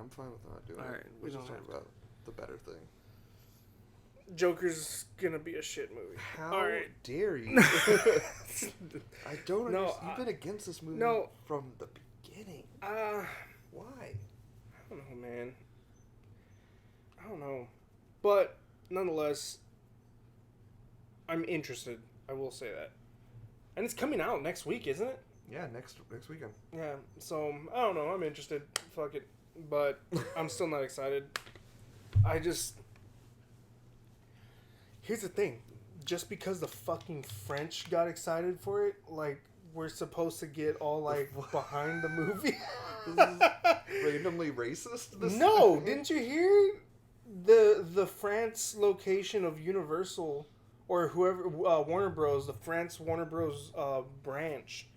I'm fine with not doing All it. right, We're we just don't talking about the better thing. Joker's gonna be a shit movie. How All right. dare you? I don't No, understand. You've been against this movie no. from the beginning. Why? I don't know, man. I don't know, but nonetheless, I'm interested. I will say that, and it's coming out next week, isn't it? Yeah, next weekend. Yeah. So I don't know. I'm interested. Fuck it, but I'm still not excited. I just. Here's the thing. Just because the fucking French got excited for it, like, we're supposed to get all, like, behind the movie. This is randomly racist? No! Didn't you hear the France location of Universal, or whoever, Warner Bros., the France Warner Bros. Branch,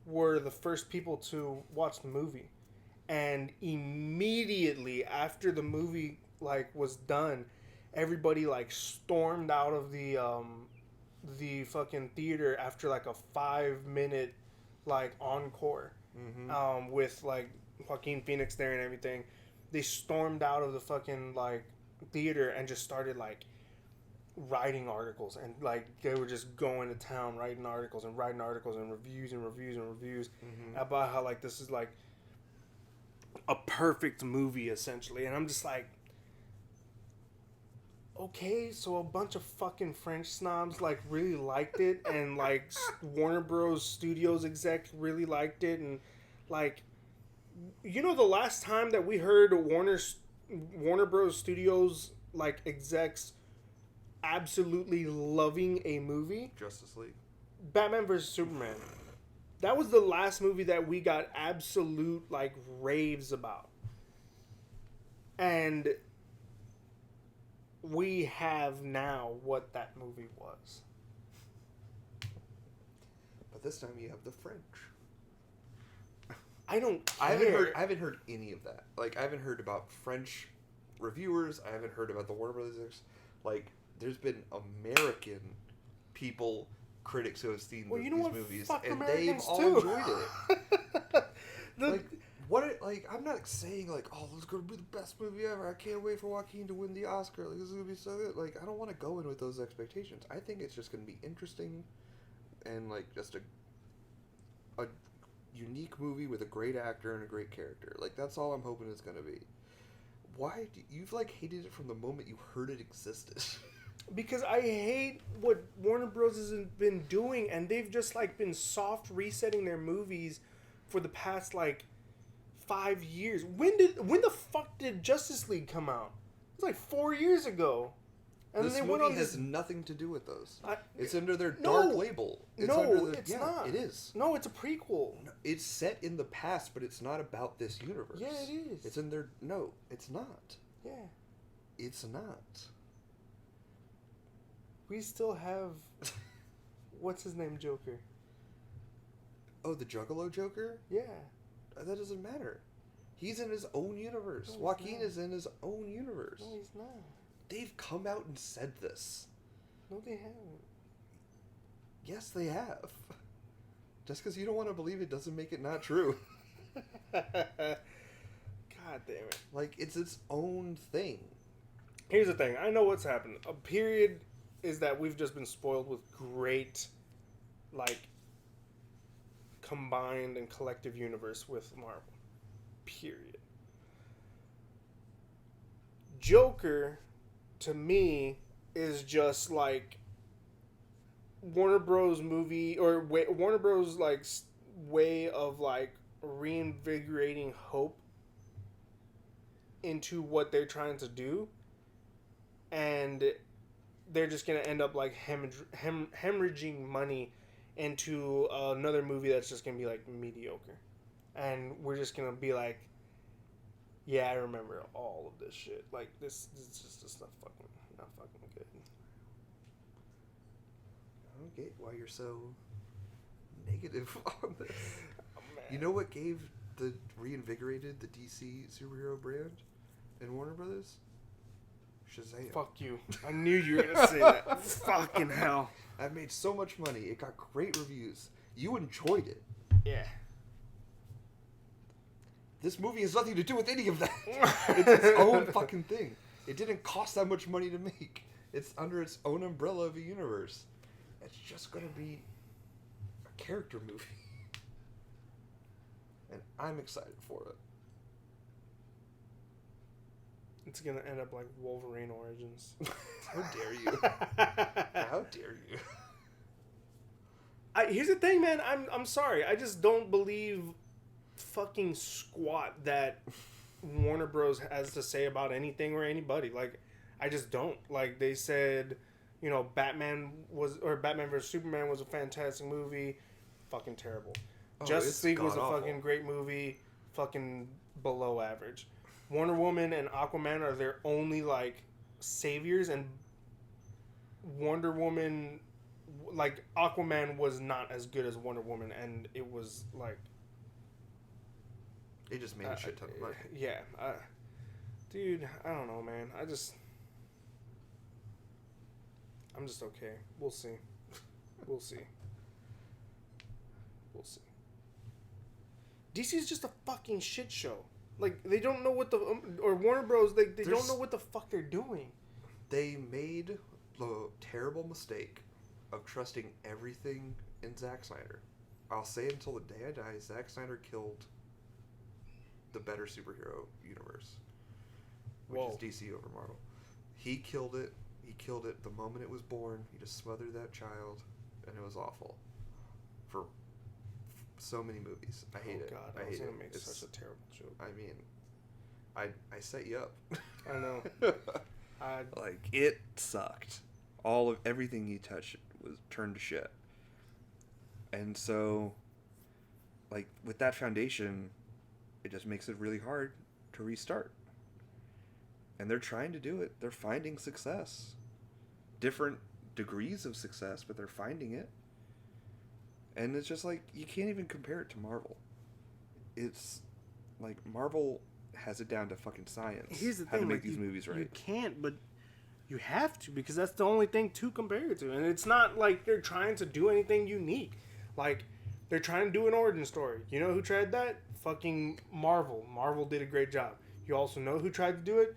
were the first people to watch the movie. And immediately after the movie, like, was done, everybody like stormed out of the fucking theater after like a 5-minute like encore, with like Joaquin Phoenix there and everything. They stormed out of the fucking like theater and just started like writing articles, and like they were just going to town writing articles and reviews about how like this is like a perfect movie essentially. And I'm just like, okay, so a bunch of fucking French snobs like really liked it, and like Warner Bros. Studios exec really liked it, and like, you know, the last time that we heard Warner Bros. Studios like execs absolutely loving a movie, Justice League, Batman vs Superman. That was the last movie that we got absolute like raves about, and we have now what that movie was. but this time you have the French. I don't care. I haven't heard any of that. Like, I haven't heard about French reviewers. I haven't heard about the Warner Brothers. Like, there's been American people, critics who have seen these movies, Fuck and Americans they've all too. enjoyed it. The, I'm not saying like, oh, this is gonna be the best movie ever. I can't wait for Joaquin to win the Oscar. Like, this is gonna be so good. Like, I don't want to go in with those expectations. I think it's just gonna be interesting, and like just a unique movie with a great actor and a great character. Like, that's all I'm hoping it's gonna be. Why you've like hated it from the moment you heard it existed? because I hate what Warner Bros. Has been doing, and they've just like been soft resetting their movies for the past like 5 years. When the fuck did Justice League come out? It was like 4 years ago. And this then they movie went on has this... nothing to do with those. I, it's under their no, dark label. It's no, under it's not. It is. No, it's a prequel. No, it's set in the past, but it's not about this universe. Yeah, it is. It's in their... No, it's not. Yeah. It's not. We still have... What's his name, Joker? Oh, the Juggalo Joker? Yeah. That doesn't matter. He's in his own universe. No, Joaquin is in his own universe. No, he's not. They've come out and said this. No, they haven't. Yes, they have. Just because you don't want to believe it doesn't make it not true. God damn it. Like, it's its own thing. Here's the thing. I know what's happened. A period is that we've just been spoiled with great, like, combined and collective universe with Marvel. Period. Joker, to me, is just like Warner Bros. Movie, or Warner Bros. Like way of like reinvigorating hope into what they're trying to do, and they're just gonna end up like hemorrhaging money into another movie that's just gonna be like mediocre, and we're just gonna be like, yeah, I remember all of this shit. Like, this is just not fucking good. I don't get why you're so negative on this. Oh, man. You know what reinvigorated the DC superhero brand in Warner Brothers? Shazam. Fuck you. I knew you were gonna say that. Fucking hell. I've made so much money. It got great reviews. You enjoyed it. Yeah. This movie has nothing to do with any of that. It's its own fucking thing. It didn't cost that much money to make. It's under its own umbrella of a universe. It's just gonna be a character movie. And I'm excited for it. It's gonna end up like Wolverine Origins. How dare you? How dare you? Here's the thing, man. I'm sorry. I just don't believe fucking squat that Warner Bros. Has to say about anything or anybody. Like, I just don't. Like, they said, you know, Batman vs Superman was a fantastic movie. Fucking terrible. Justice League was a fucking great movie. Fucking below average. Wonder Woman and Aquaman are their only, like, saviors, and Wonder Woman, like, Aquaman was not as good as Wonder Woman, and it was, like... It just made a shit ton of money. Yeah. Dude, I don't know, man. I'm just okay. We'll see. We'll see. We'll see. DC's just a fucking shit show. Like, they don't know what the... or Warner Bros., they don't know what the fuck they're doing. They made the terrible mistake of trusting everything in Zack Snyder. I'll say it until the day I die, Zack Snyder killed the better superhero universe. Which is DC over Marvel. He killed it. He killed it the moment it was born. He just smothered that child, and it was awful. For so many movies. I hate it. God, I was going to make such a terrible joke. I mean, I set you up. I know. Like, it sucked. Everything you touched was turned to shit. And so, like, with that foundation, it just makes it really hard to restart. And they're trying to do it. They're finding success. Different degrees of success, but they're finding it. And it's just like, you can't even compare it to Marvel. It's like, Marvel has it down to fucking science. Here's the how thing, to make like, these movies right. You can't, but you have to, because that's the only thing to compare it to. And it's not like they're trying to do anything unique. Like, they're trying to do an origin story. You know who tried that? Fucking Marvel. Marvel did a great job. You also know who tried to do it?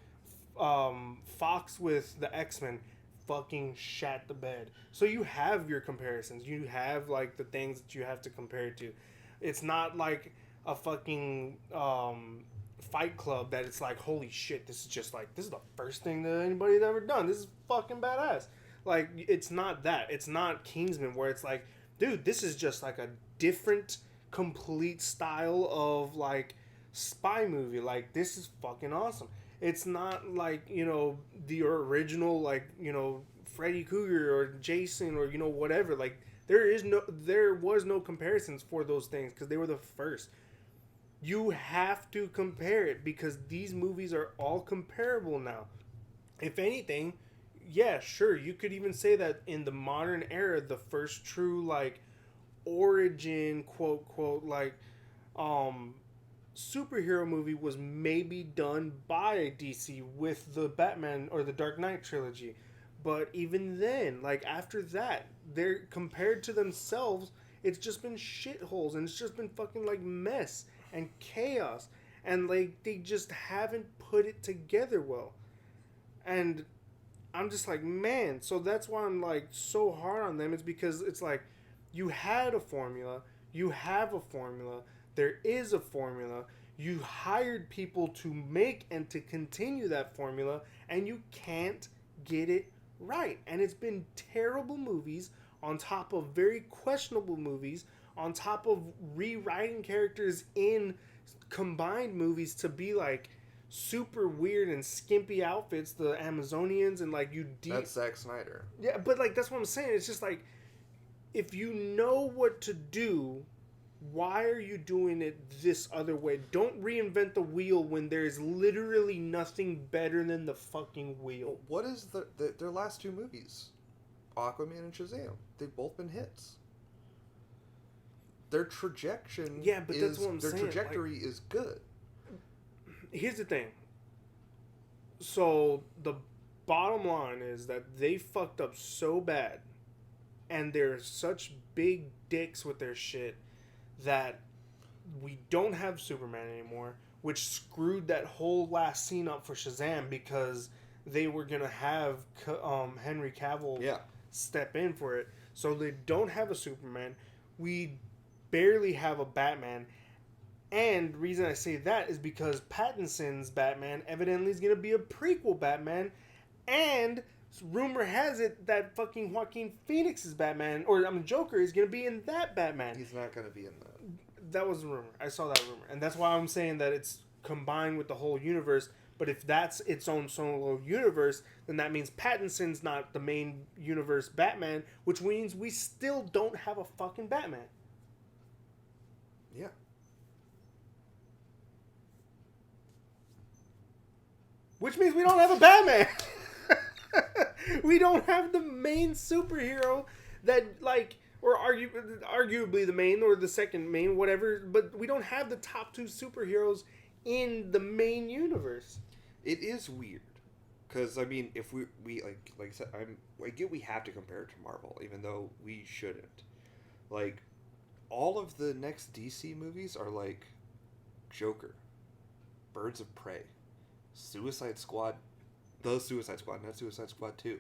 Fox with the X-Men fucking shat the bed. So you have your comparisons. You have, like, the things that you have to compare it to. It's not like a fucking Fight Club that it's like, holy shit, this is the first thing that anybody's ever done. This is fucking badass. Like, it's not that. It's not Kingsman where it's like, dude, this is just like a different, complete style of, like, spy movie. Like, this is fucking awesome. It's not like, you know, the original, like, you know, Freddy Krueger or Jason or, you know, whatever. Like, there was no comparisons for those things because they were the first. You have to compare it because these movies are all comparable now. If anything, yeah, sure, you could even say that in the modern era, the first true, like, origin, quote, like, superhero movie was maybe done by DC with the Batman or the Dark Knight trilogy. But even then, like, after that, they're compared to themselves, it's just been shitholes and it's just been fucking, like, mess and chaos. And, like, they just haven't put it together well. And I'm just like, man, so that's why I'm, like, so hard on them. It's because it's like, you had a formula, you have a formula, there is a formula, you hired people to make and to continue that formula, and you can't get it right. And it's been terrible movies on top of very questionable movies, on top of rewriting characters in combined movies to be, like, super weird and skimpy outfits, the Amazonians, and, like, That's Zack Snyder. Yeah, but, like, that's what I'm saying. It's just like, if you know what to do, why are you doing it this other way? Don't reinvent the wheel when there's literally nothing better than the fucking wheel. What is their last two movies? Aquaman and Shazam. They've both been hits. Their trajectory that's what I'm saying. Their trajectory is good. Here's the thing. So the bottom line is that they fucked up so bad, and they're such big dicks with their shit, that we don't have Superman anymore. which screwed that whole last scene up for Shazam because they were gonna have Henry Cavill Yeah. step in for it. So they don't have a Superman. We barely have a Batman. And the reason I say that is because Pattinson's Batman evidently is going to be a prequel Batman. And rumor has it that fucking Joaquin Phoenix's Batman, Joker, is going to be in that Batman. He's not going to be in that. That was a rumor. I saw that rumor. And that's why I'm saying that it's combined with the whole universe. But if that's its own solo universe, then that means Pattinson's not the main universe Batman, which means we still don't have a fucking Batman. Yeah. Which means we don't have a Batman. We don't have the main superhero that, like, or arguably the main or the second main, whatever. But we don't have the top two superheroes in the main universe. It is weird. Because, I mean, if we like I said, I get we have to compare it to Marvel, even though we shouldn't. Like, all of the next DC movies are like Joker, Birds of Prey, Suicide Squad, not Suicide Squad 2.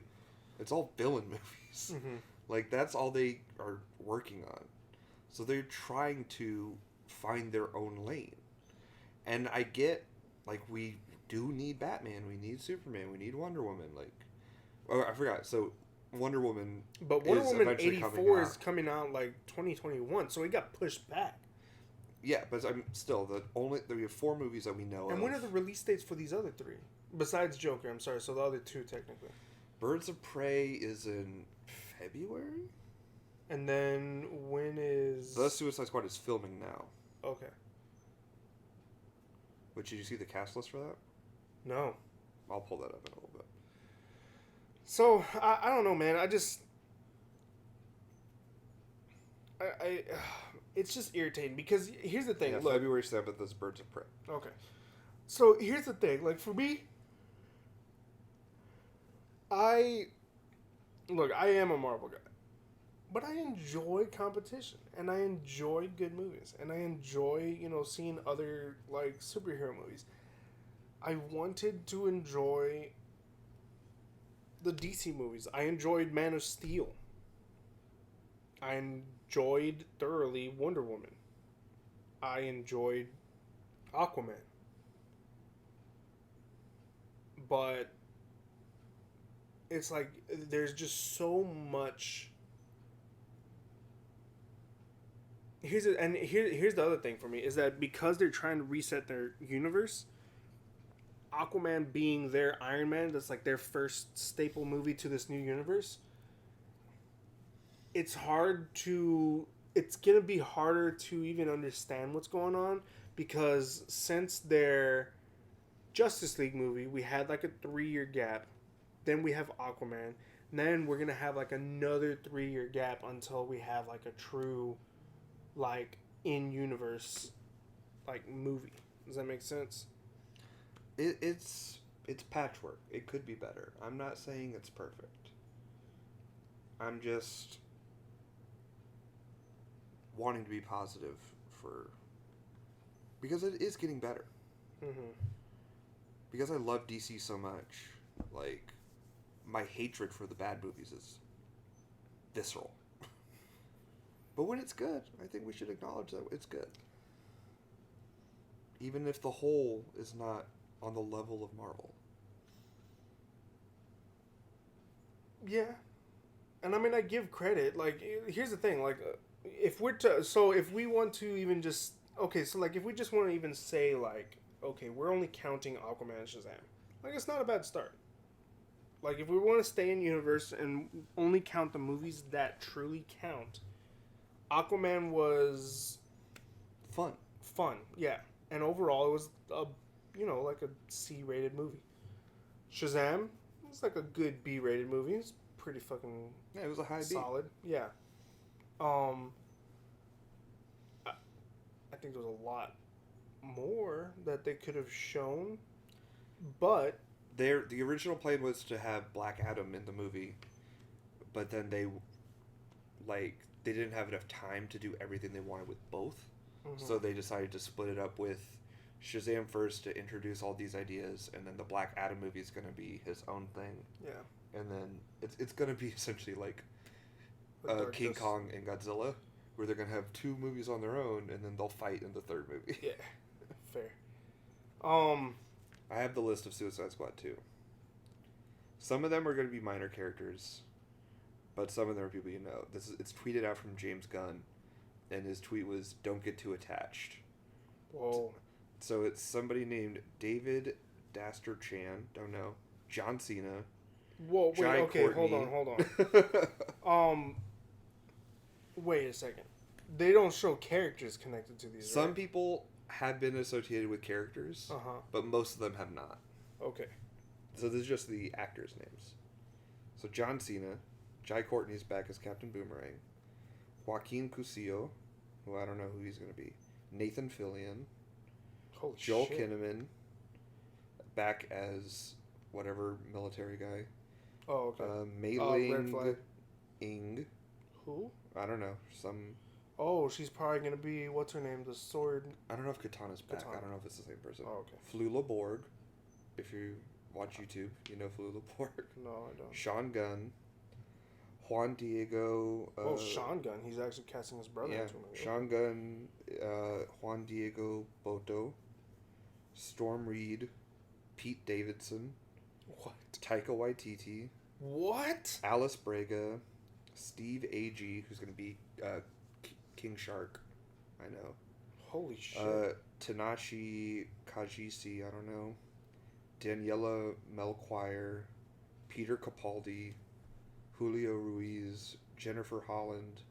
It's all villain movies. Mm-hmm. Like, that's all they are working on. So they're trying to find their own lane. And I get, like, we do need Batman, we need Superman, we need Wonder Woman. Like, oh, I forgot. So Wonder Woman. But Wonder Woman 84 is coming out like 2021, so it got pushed back. Yeah, but I'm still we have 4 movies that we know of. And when are the release dates for these other 3? Besides Joker, I'm sorry, so the other 2 technically. Birds of Prey is in February? And then when is... The Suicide Squad is filming now. Okay. But did you see the cast list for that? No. I'll pull that up in a little bit. So, I don't know, man. It's just irritating because here's the thing. Yeah, look, February 7th is Birds of Prey. Okay. So, here's the thing. Like, for me, I am a Marvel guy. But I enjoy competition. And I enjoy good movies. And I enjoy, seeing other, like, superhero movies. I wanted to enjoy the DC movies. I enjoyed Man of Steel. I enjoyed thoroughly Wonder Woman. I enjoyed Aquaman. But it's like there's just so much. Here's the other thing for me is that because they're trying to reset their universe, Aquaman being their Iron Man, that's like their first staple movie to this new universe. It's gonna be harder to even understand what's going on because since their Justice League movie, we had like a 3-year gap. Then we have Aquaman. And then we're gonna have like another 3-year gap until we have like a true, like, in-universe, like, movie. Does that make sense? It's patchwork. It could be better. I'm not saying it's perfect. I'm just wanting to be positive because it is getting better. Mm-hmm. Because I love DC so much, like, my hatred for the bad movies is visceral. But when it's good, I think we should acknowledge that it's good. Even if the whole is not on the level of Marvel. Yeah. And I mean, I give credit. Like, here's the thing. Like, if we want to even just... Okay, so, like, if we just want to even say, like, okay, we're only counting Aquaman and Shazam. Like, it's not a bad start. Like, if we want to stay in universe and only count the movies that truly count, Aquaman was... Fun, yeah. And overall, it was like a C-rated movie. Shazam was like a good B-rated movie. It's pretty fucking... Yeah, it was a high solid. B. Yeah. I think there was a lot more that they could have shown, but the original plan was to have Black Adam in the movie, but then they didn't have enough time to do everything they wanted with both, so they decided to split it up with Shazam first to introduce all these ideas, and then the Black Adam movie is going to be his own thing. Yeah. And then it's going to be essentially like King Dark Kong and Godzilla, where they're going to have 2 movies on their own, and then they'll fight in the 3rd movie. Yeah. Fair. I have the list of Suicide Squad too. Some of them are going to be minor characters, but some of them are people you know. It's tweeted out from James Gunn, and his tweet was, "Don't get too attached." Whoa. So it's somebody named David Daster Chan, don't know, John Cena. Whoa, wait, Jai okay, Courtney. hold on. Wait a second. They don't show characters connected to these, Some right? people have been associated with characters, Uh-huh. but most of them have not. Okay. So this is just the actors' names. So John Cena, Jai Courtney's back as Captain Boomerang, Joaquin Cusillo, who I don't know who he's going to be, Nathan Fillion, Holy Joel shit. Kinnaman, back as whatever military guy, Oh, okay. Mei Red Flag. Ling Ing, Who? I don't know, some... Oh, she's probably going to be, what's her name? The sword. I don't know if Katana's back. Katana. I don't know if it's the same person. Oh, okay. Flula Borg. If you watch YouTube, you know Flula Borg. No, I don't. Sean Gunn. Juan Diego. Sean Gunn. He's actually casting his brother Yeah. into a movie. Sean Gunn. Juan Diego Boto. Storm Reed. Pete Davidson. What? Taika Waititi. What? Alice Braga. Steve Agee, who's going to be King Shark. I know. Holy shit. Tanashi Kajisi, I don't know. Daniela Melchior, Peter Capaldi, Julio Ruiz, Jennifer Holland,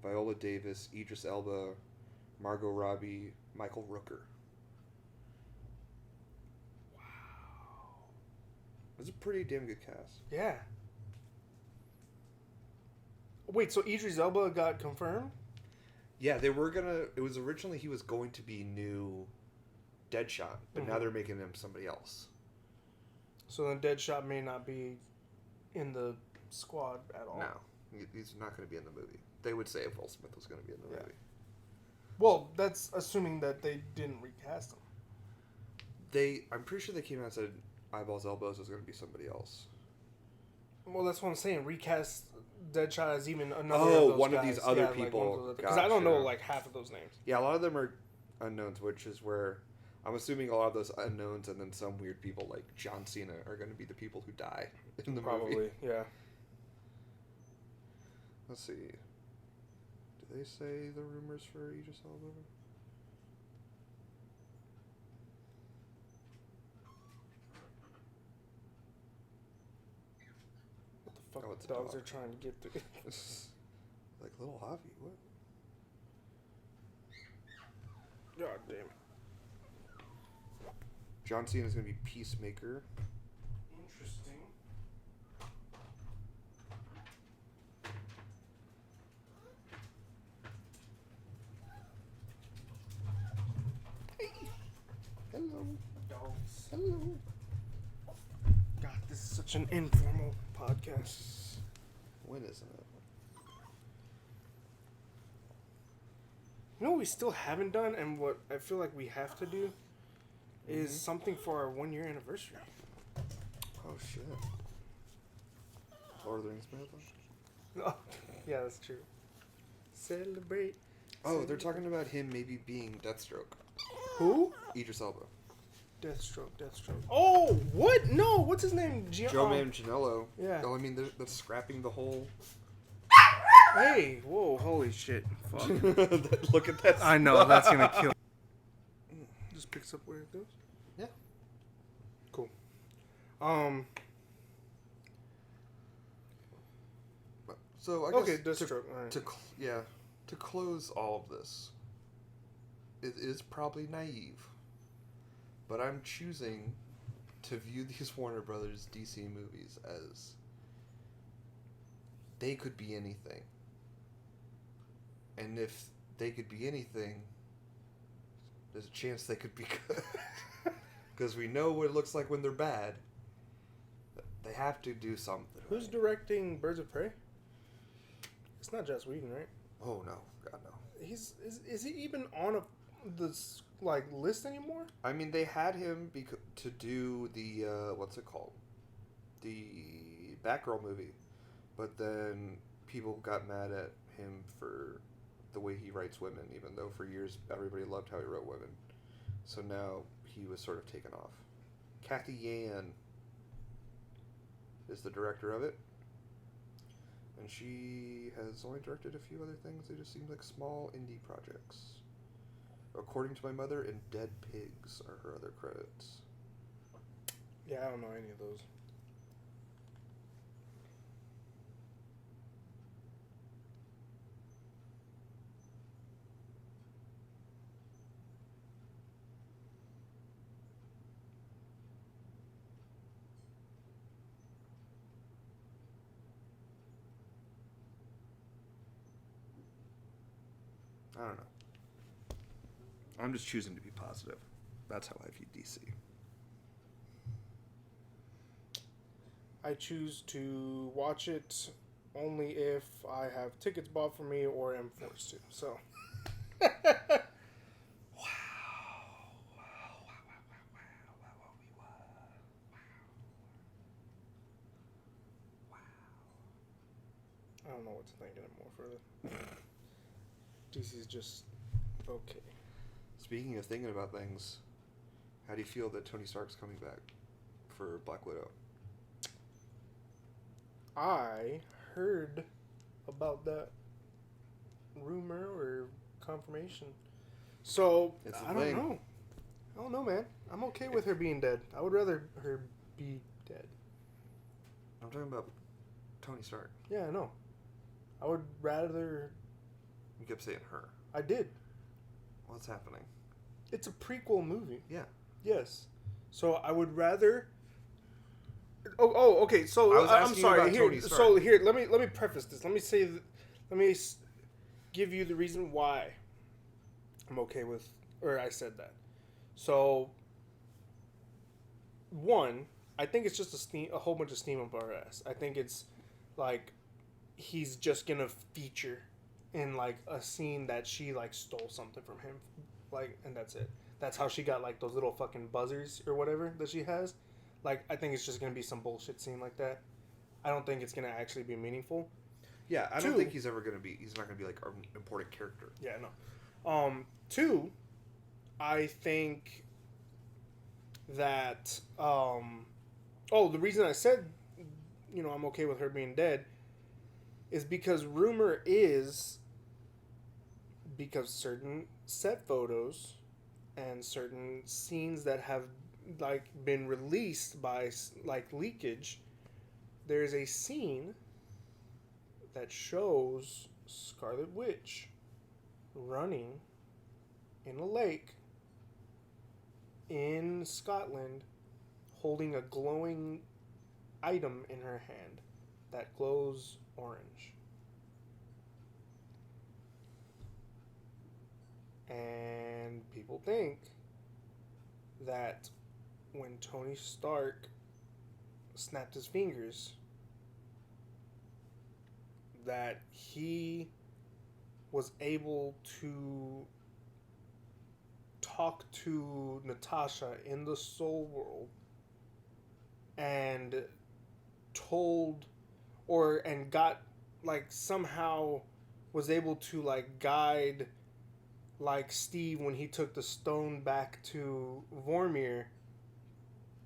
Viola Davis, Idris Elba, Margot Robbie, Michael Rooker. Wow. That's a pretty damn good cast. Yeah. Wait, so Idris Elba got confirmed? Yeah, they were gonna... It was originally he was going to be new Deadshot, but now they're making him somebody else. So then Deadshot may not be in the squad at all. No, he's not going to be in the movie. They would say if Will Smith was going to be in the movie. Well, that's assuming that they didn't recast him. I'm pretty sure they came out and said Eyeballs Elbows was going to be somebody else. Well, that's what I'm saying. Recast Deadshot as even another Oh, of those one of guys. these other Like people. because I don't know Gotcha. like half of those names. Yeah, a lot of them are unknowns, which is where I'm assuming a lot of those unknowns and then some weird people like John Cena are going to be the people who die in the Probably, movie. yeah. Let's see. Do they say the rumors for Idris Elba? What the fuck Oh, it's a dogs dog. are trying to get through. Like little Javi, what? God damn it. John Cena's going to be Peacemaker. Interesting. Hello. Dogs. Hello. God, this is such an informal podcast. When isn't it? You know what we still haven't done, and what I feel like we have to do, is something for our 1 year anniversary. Oh shit. Lord of the Rings marathon? Oh, yeah, that's true. Celebrate. Oh, they're talking about him maybe being Deathstroke. Who? Idris Elba. Deathstroke. Oh, what? No, what's his name? Joe Manganiello. Yeah. Oh, I mean, they're scrapping the whole... Hey, whoa, holy shit. Fuck. Look at that. I know, that's gonna kill. Just picks up where it goes? Yeah. Cool. So, I guess... Okay, Deathstroke. Alright. To close all of this, it is probably naive, but I'm choosing to view these Warner Brothers DC movies as they could be anything. And if they could be anything, there's a chance they could be good. Because we know what it looks like when they're bad. They have to do something. Who's right? directing Birds of Prey? It's not Joss Whedon, right? Oh, no. God, no. Is he even on the like list anymore. I mean, they had him to do the what's it called, the Batgirl movie, but then people got mad at him for the way he writes women, even though for years everybody loved how he wrote women. So now he was sort of taken off. Kathy Yan is the director of it, and she has only directed a few other things. They just seem like small indie projects. According to My Mother and Dead Pigs are her other credits. Yeah, I don't know any of those. I don't know. I'm just choosing to be positive. That's how I view DC. I choose to watch it only if I have tickets bought for me or am forced to. So. I don't know what to think anymore further. DC's just okay. Speaking of thinking about things, how do you feel that Tony Stark's coming back for Black Widow? I heard about that rumor or confirmation. So, I don't know. I don't know, man. I'm okay with her being dead. I would rather her be dead. I'm talking about Tony Stark. Yeah, I know. I would rather... You kept saying her. I did. What's happening? It's a prequel movie. Yeah. Yes. So I would rather... Oh, okay. So I'm sorry. Here, let me preface this. Let me give you the reason why I'm okay with, or I said that. So, one, I think it's just a whole bunch of steam up our ass. I think it's like he's just gonna feature in like a scene that she like stole something from him, like, and that's it. That's how she got like those little fucking buzzers or whatever that she has. Like, I think it's just going to be some bullshit scene like that. I don't think it's going to actually be meaningful. Yeah, I don't think he's ever going to be... He's not going to be, like, an important character. Yeah, no. Two, I think that... the reason I said, I'm okay with her being dead is because rumor is because certain set photos and certain scenes that have like been released by like leakage, there's a scene that shows Scarlet Witch running in a lake in Scotland holding a glowing item in her hand that glows orange. And people think that when Tony Stark snapped his fingers, that he was able to talk to Natasha in the Soul World and got like somehow was able to like guide like Steve when he took the stone back to Vormir,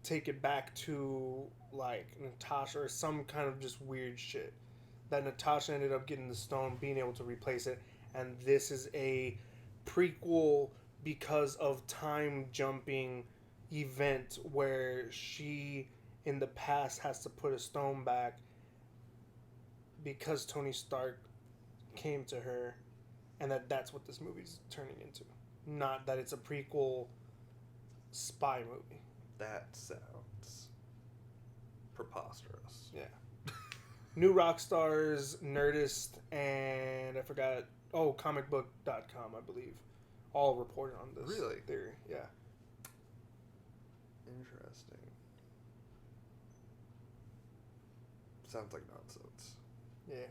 take it back to like Natasha or some kind of just weird shit. That Natasha ended up getting the stone, being able to replace it, and this is a prequel because of time jumping event where she in the past has to put a stone back because Tony Stark came to her, and that's what this movie's turning into. Not that it's a prequel spy movie. That sounds preposterous. Yeah. New Rockstars, Nerdist, and I forgot. Comicbook.com, I believe. All reported on this Really? theory. Yeah. Interesting. Sounds like nonsense. Yeah.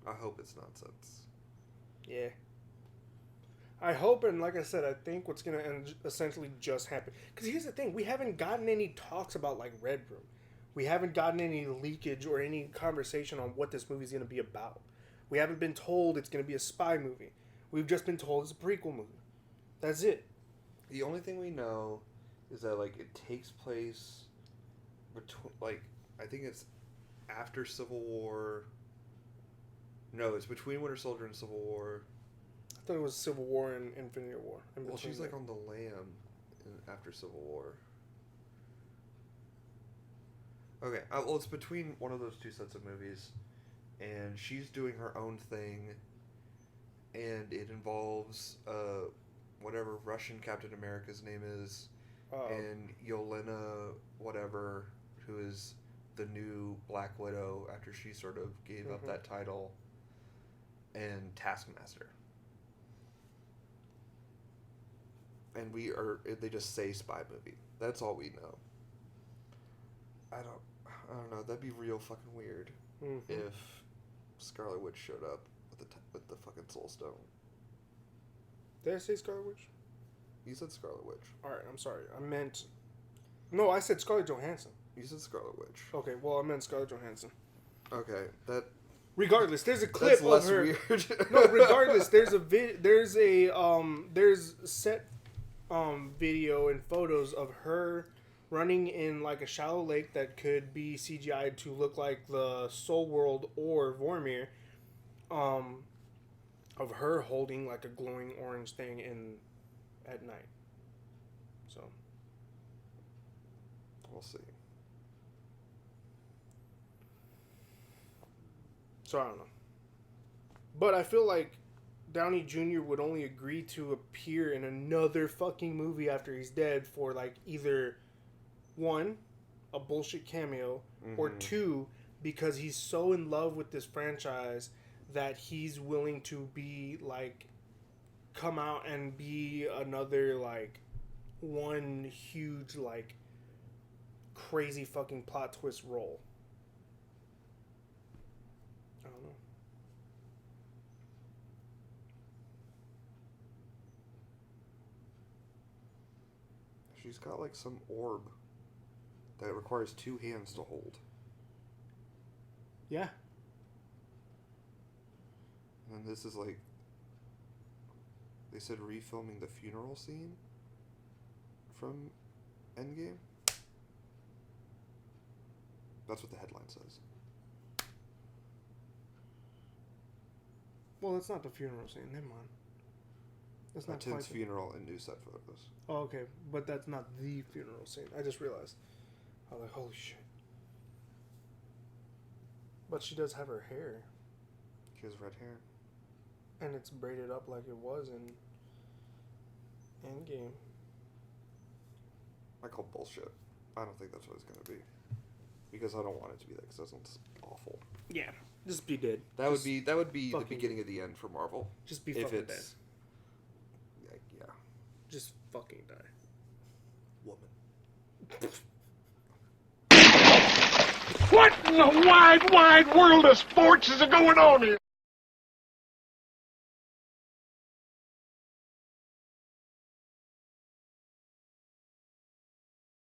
I hope it's nonsense. Yeah. I hope, and like I said, I think what's gonna essentially just happen. Because here's the thing: we haven't gotten any talks about like Red Room. We haven't gotten any leakage or any conversation on what this movie's gonna be about. We haven't been told it's gonna be a spy movie. We've just been told it's a prequel movie. That's it. The only thing we know is that like it takes place between like I think it's after Civil War. No, it's between Winter Soldier and Civil War. I thought it was Civil War and Infinity War. Well, she's like on the lam after Civil War. Okay, well, it's between one of those two sets of movies, and she's doing her own thing, and it involves whatever Russian Captain America's name is, and Yelena whatever, who is the new Black Widow after she sort of gave up that title, and Taskmaster. And they just say spy movie. That's all we know. I don't know. That'd be real fucking weird if Scarlet Witch showed up with the fucking Soul Stone. Did I say Scarlet Witch? You said Scarlet Witch. All right, I'm sorry. No, I said Scarlett Johansson. You said Scarlet Witch. Okay, well I meant Scarlett Johansson. Okay, that. Regardless, there's a clip less of her. Weird. No, regardless, there's set video and photos of her running in like a shallow lake that could be CGI'd to look like the Soul World or Vormir, of her holding like a glowing orange thing at night. So we'll see. So I don't know. But I feel like Downey Jr. would only agree to appear in another fucking movie after he's dead for like either one, a bullshit cameo, or two, because he's so in love with this franchise that he's willing to be like come out and be another like one huge like crazy fucking plot twist role. I don't know. She's got like some orb that requires two hands to hold. Yeah. And this is like, they said refilming the funeral scene from Endgame. That's what the headline says. Well, it's not the funeral scene. Never mind. That's not Tin's quite funeral and new set photos. Oh, okay. But that's not the funeral scene. I just realized. I was like, holy shit. But she does have her hair. She has red hair. And it's braided up like it was in Endgame. I call bullshit. I don't think that's what it's going to be. Because I don't want it to be that, because that sounds awful. Yeah. Just be dead. That would be the beginning of the end for Marvel. Just be fucking dead. Yeah. Just fucking die. Woman. What in the wide, wide world of sports is going on here?